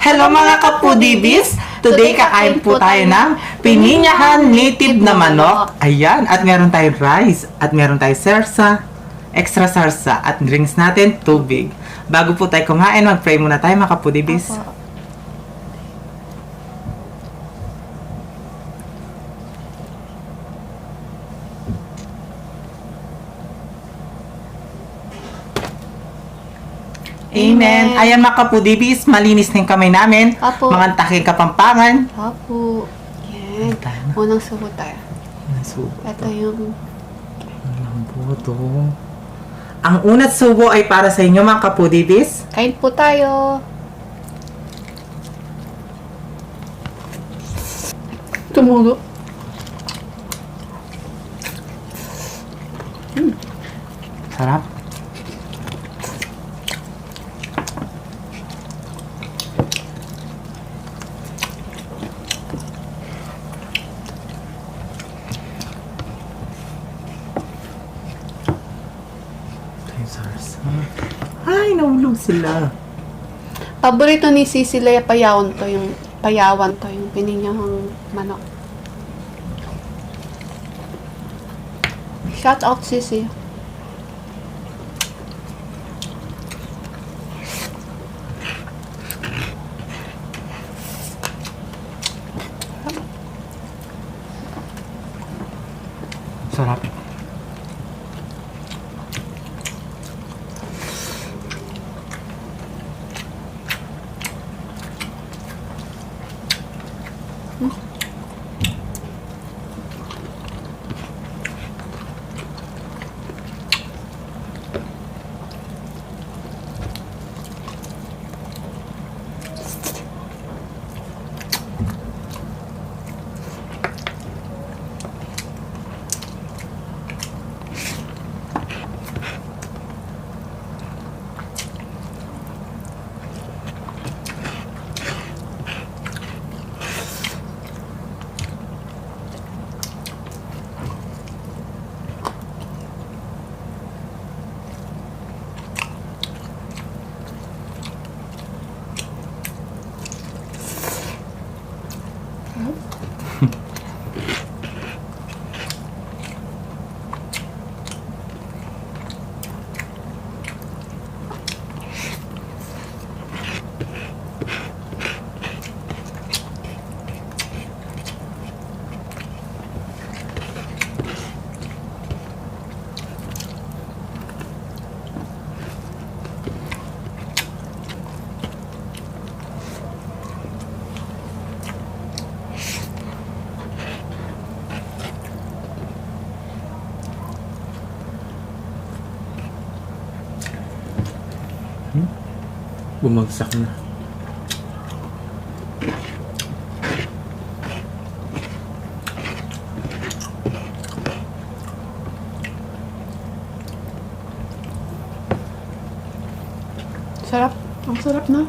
Hello mga kapudibis! Today kakain po tayo ng pininyahan native na manok. Ayan, at meron tayong rice, at meron tayong sarsa, extra sarsa, at drinks natin, tubig. Bago po tayo kumain, mag-pray muna tayo mga kapudibis. Opo. Amen. Ayan mga kapudibis, malinis na yung kamay namin. Apo. Mga taking kapampangan. Apo. Yan. Tayo na. Unang subo tayo. Nasubo. Ito yung... Ang lambuto. Ang unat subo ay para sa inyo mga kapudibis. Kain po tayo. Tumulo. Sarap. Sarsa. Ay, nahulog sila. Paborito ni Cecilia payawan to yung pininyahang manok. Shout out Sisi. Sarap. Bumagsak na. Sarap. Ang sarap na.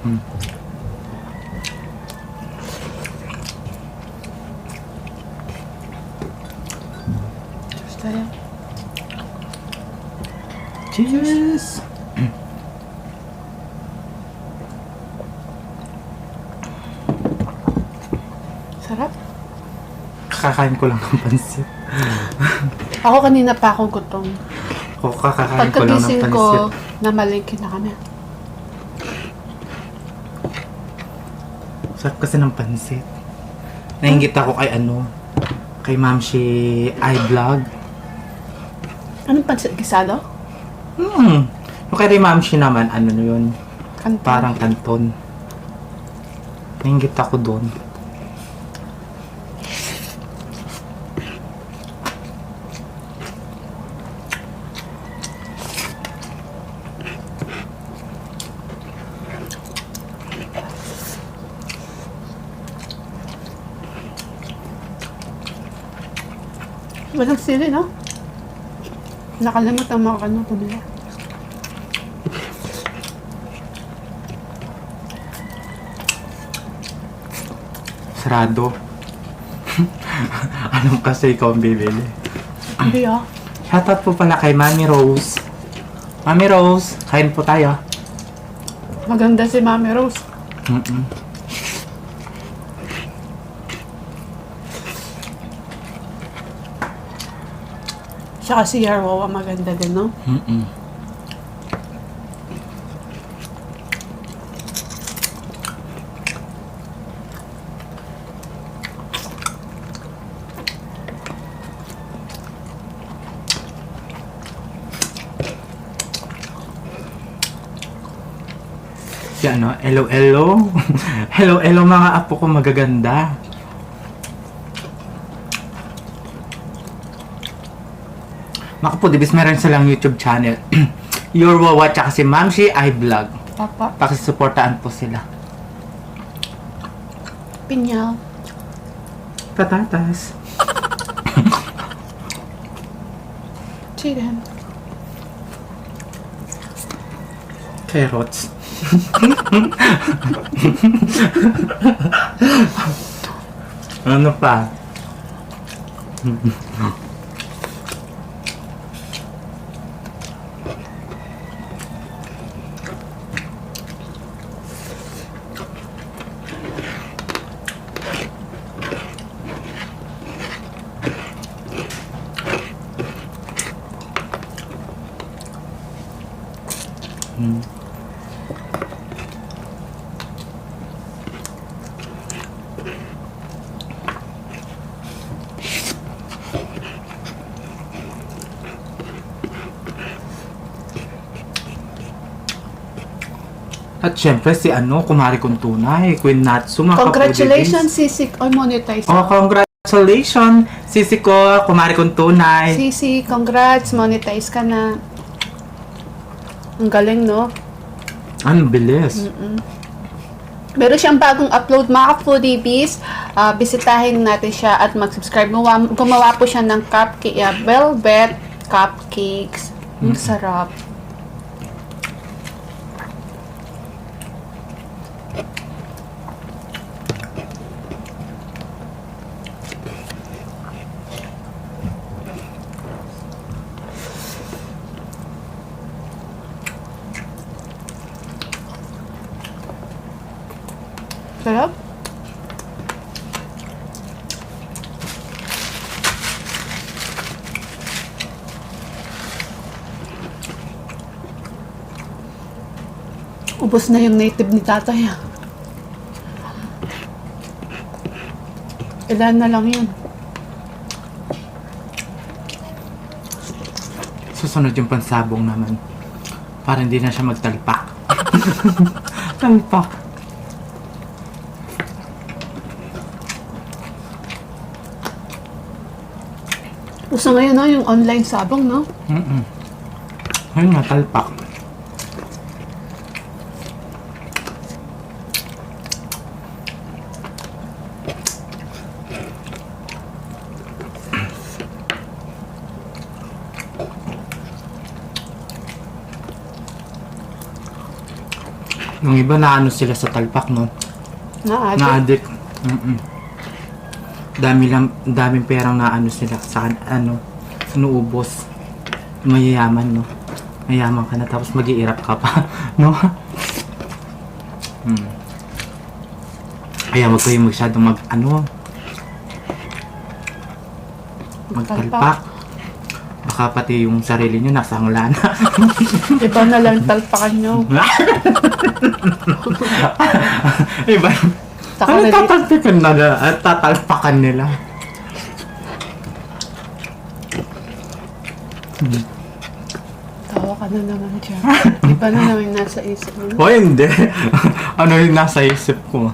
Cheers tayo. Cheers! Sarap. Kakakain ko lang ng pansit. Ako kanina pa akong gutom. Kakakain ko lang ng Pagkagising pansit. ko, namalingki na kami. Sarap kasi ng pansit. Nainggit ako kay kay Mamshi iVlog. Anong pansit gisado? Yung kay Mamshi naman, yun? Kanton. Parang kanton. Nainggit ako doon. Walang sili, no? Nakalimot ang mga pumila. Sarado. Anong kasi ikaw ang bibili? Hindi ah. Shoutout po pala kay Mami Rose. Mami Rose, kain po tayo. Maganda si Mami Rose. Siya kasi Yarwawa maganda din, no? Si hello, hello. Hello, hello mga apo ko magaganda. Mga po, dibis meron silang YouTube channel. Your Wawa tsaka si Mamshi iVlog. Papa. Pakisuportaan po sila. Pinyal. Patatas. Chicken. Carrots. Ano pa? At syempre si kumari kong tunay, Queen Natsu, mga Congratulations, Sisik. Oy, monetize. Oh, congratulations, sisi ko, kumari kong tunay. Sisi, congrats. Monetize ka na. Ang galing, no? Ang bilis. Meron siyang bagong upload, mga foodies. Bisitahin natin siya at mag-subscribe. Gumawa po siya ng velvet cupcakes. Ang sarap. Sarap. Ubos na yung native ni tatay. Ilan na lang yun. Susunod yung pansabong naman. Para hindi na siya magtalpak. Talpak. Uso ngayon, no? Yung online sabong, no? Ayun nga, talpak. Yung iba na ano sila sa talpak, no? Na-addict. Daming perang na ano sila sa ano, inuubos. Mayayaman, no? Mayaman ka na tapos mag-iirap ka pa, no? Kaya wag kayo masyadong magtalpak. Baka pati yung sarili nyo nasa angla na. Iba na lang talpakan nyo. Iba. Ano tatalpakan nila? At tatalpakan nila. Tawa ka na naman dyan. Iba na naman yung nasa isip mo. O hindi. Ano yung nasa isip ko?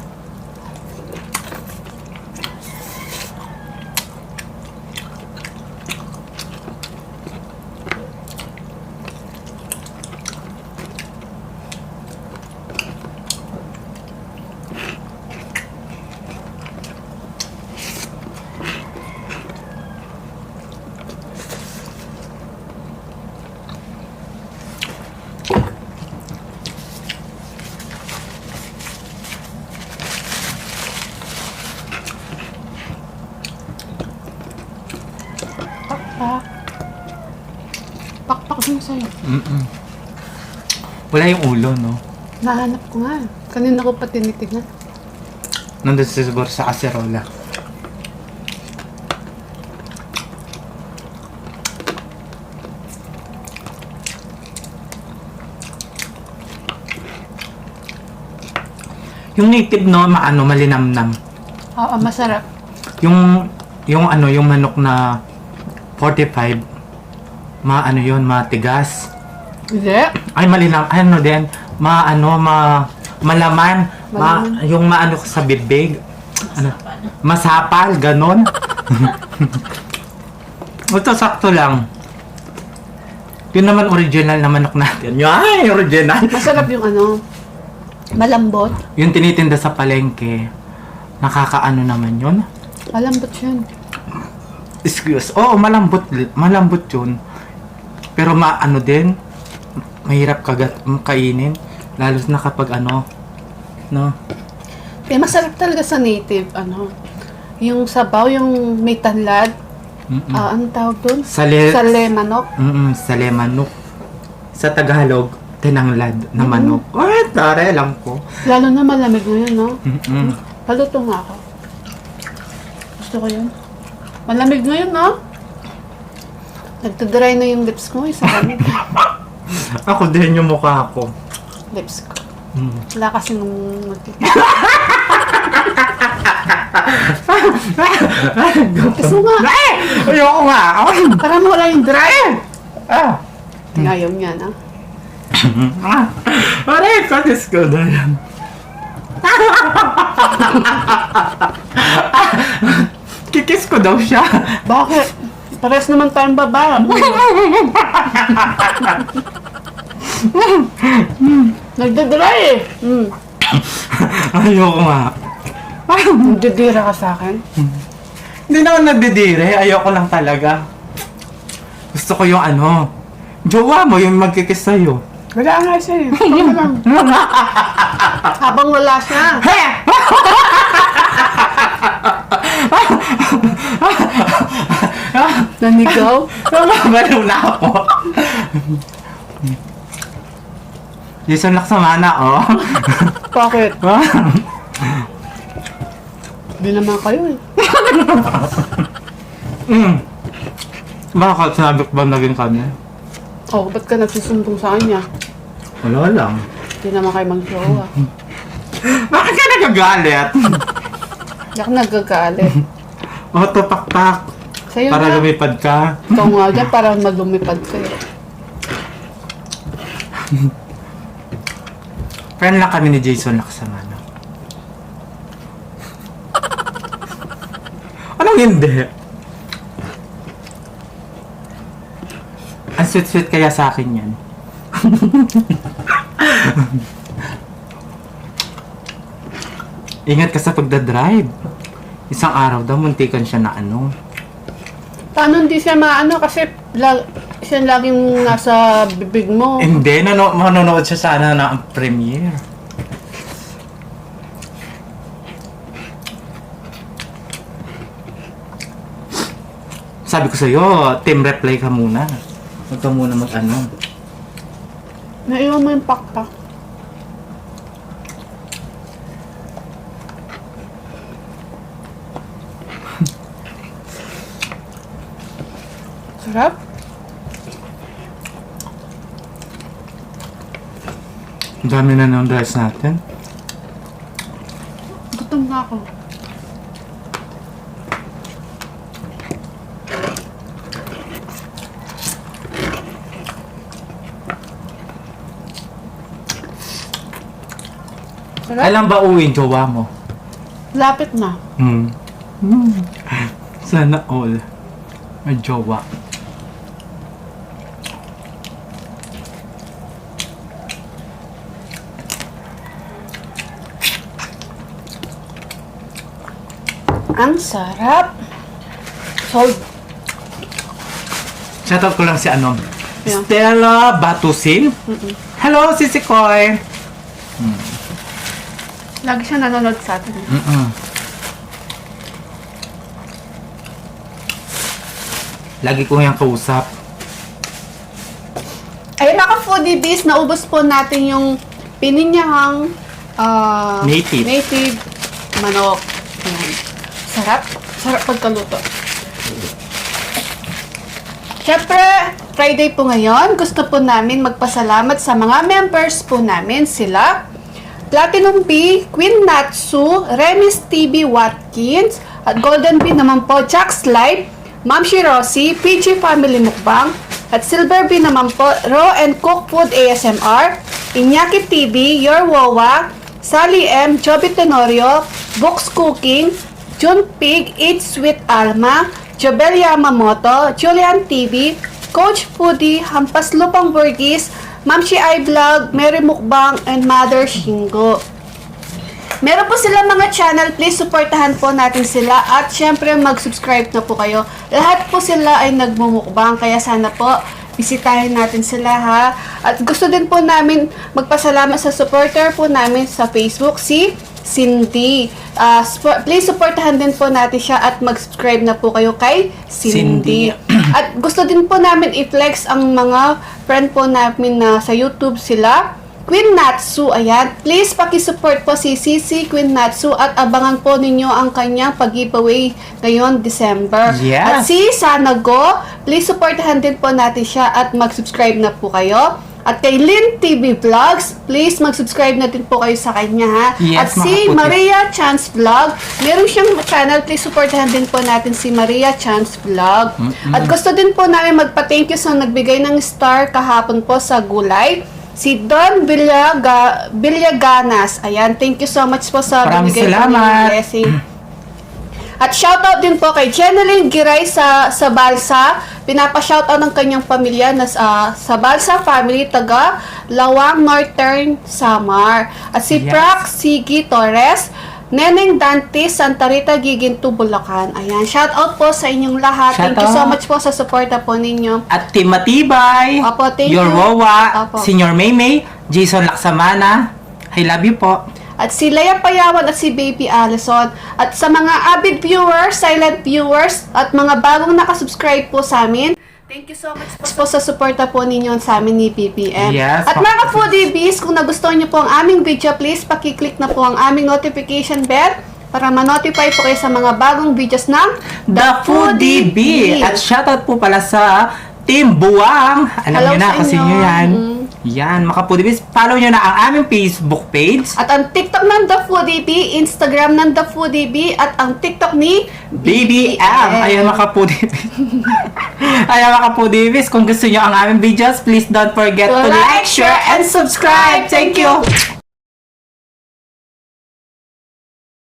Pakpak. Pakpak din sa'yo. Wala yung ulo, no? Nahanap ko nga. Kanina ko pa tinitignan. Nandun siguro sa kaserola. Yung native, no, malinamnam. Oo, masarap. Yung manok na 45, matigas. Hindi. Ay, malaman. Yung sa bibig. Masapal, ganon. Ito, sakto lang. Yun naman original na manok natin. Ay, original. Masarap yung malambot. Yung tinitinda sa palengke, nakakaano naman yun. Malambot yun. Excuse. Oo, malambot yun. Pero din, mahirap kainin. Lalo na kapag no? Masarap talaga sa native, yung sabaw, yung may tanlad. Anong tawag doon? Sale manok. Sale manok. Sa Tagalog, tinanglad na manok. Ay, tare lang ko. Lalo na malamig ngayon, no? Paluto nga ako. Gusto ko yun. Malamig ngayon, no? Nagdadry na yung lips ko, isa kami. Ako din yung mukha ko. Lips ko. Wala kasi nung Gusto nga. Ayoko nga. Para mawala yung dry. Ayaw niya, na. Aray, katis ko na yan. Kikis ko daw siya. Bakit? Pares naman tayong baba. Nagdadry eh. Ayoko nga. Nagdadira ka sa akin. Hindi naman nagdidire. Ayoko lang talaga. Gusto ko yung jowa mo yung magkikis sa'yo. Wala nga siya eh. Habang wala siya. Nanigaw? Baliw na ako. Jason Laksamana, oh. Bakit? Hindi naman kayo eh. Bakit? Sinabi ko ba naging kami? Ba't ka nagsusumbong sa kanya? Wala lang. Hindi naman kayo mag-jowa. Bakit ka nagagalit? Hindi ako nagagalit. Pakpak. Sa'yo Para na. lumipad ka. Ikaw nga dyan, para malumipad kayo. Friend lang kami ni Jason Laksamana. Anong hindi? Ang sweet-sweet kaya sa akin yan. Ingat ka sa pagdadrive. Isang araw daw, muntikan siya na Paano hindi siya kasi siya laging nasa bibig mo. Hindi, manonood siya sana na ang premiere. Sabi ko sa'yo, team reply ka muna. Huwag ka muna mag-ano. Naiwan mo yung pakpak. Sarap. Ang dami na ng rice natin. Gutom na ako. Sarap. Kailan ba uwiin jowa mo? Lapit na. Sana all. May jowa. Ang sarap. Sold. Shoutout ko lang si ano. Yeah. Stella Batusin. Hello, Sisi Koy. Lagi siya nanonood sa atin. Lagi ko yung kausap. Ayun mga foodie bees, naubos po natin yung pininyahang Native. manok. Ayan. Sarap. Sarap pagkaluto. Siyempre, Friday po ngayon, gusto po namin magpasalamat sa mga members po namin. Sila, Platinum B, Queen Natsu, Remis TV Watkins, at Golden B naman po, Jack's Live, Ma'am Shirosi, PG Family Mukbang, at Silver B naman po, Raw and Cook Food ASMR, Iñaki TV, Your Wawa, Sally M, Joby Tenorio, Books Cooking, June Pig, Eats with Alma, Jobel Yamamoto, Julian TV, Coach Foodie, Hampas Lupang Burgis, Ma'am Shi I Vlog, Mary Mukbang, and Mother Shingo. Meron po sila mga channel, please supportahan po natin sila at syempre mag-subscribe na po kayo. Lahat po sila ay nagmumukbang kaya sana po bisitahin natin sila ha. At gusto din po namin magpasalamat sa supporter po namin sa Facebook, si Cindy. Please supportahan din po natin siya at mag-subscribe na po kayo kay Cindy. At gusto din po namin i-flex ang mga friend po namin na sa YouTube sila. Queen Natsu, ayan. Please paki-support po si CC Queen Natsu at abangan po ninyo ang kanyang pag-giveaway ngayon December. Yes. At si Sanago, please supportahan din po natin siya at mag-subscribe na po kayo. At kay Lynn TV Vlogs, please mag-subscribe na din po kayo sa kanya ha. Yes, at si mga puti. Maria Chance Vlog, meron siyang channel, please supportahan din po natin si Maria Chance Vlog. At gusto din po namin magpa-thank you sa nagbigay ng star kahapon po sa gulay. Si Don Villaganas. Ayan, thank you so much po sa Maraming binigay po salamat. niyong blessing. At shoutout din po kay Jeneline Giray sa Balsa. Pinapa-shoutout ng kanyang pamilya na sa Balsa family, taga Lawang Northern Samar. At si Yes. Prac Sigi Torres, Neneng Dante, Santa Rita, Giginto, Bulacan. Ayan, shoutout po sa inyong lahat. Thank you so Shoutout. much po sa suporta po ninyo. At Team Matibay, Opo, thank Your you. Wawa, Opo. Senior Maymay, Jason Laksamana, I love you po. At si Leia Payawan at si Baby Allison. At sa mga avid viewers, silent viewers, at mga bagong nakasubscribe po sa amin, thank you so much po sa suporta po ninyo sa amin ni BBM. Yes, At mga foodie bees, kung nagustuhan niyo po ang aming video, please pakiclick na po ang aming notification bell para ma-notify po kayo sa mga bagong videos ng The Foodie Bee. At shoutout po pala sa Team Buwang. Alam Hello niyo na sa kasi inyo. nyo yan. Yan, mga Foodie Bees. Follow nyo na ang aming Facebook page. At ang TikTok ng The Foodie Bee, Instagram ng The Foodie Bee, at ang TikTok ni BBM. Ayan mga Foodie Bees. Ayan mga Foodie Bees. Kung gusto nyo ang aming videos, please don't forget to like, share, and subscribe. Thank you.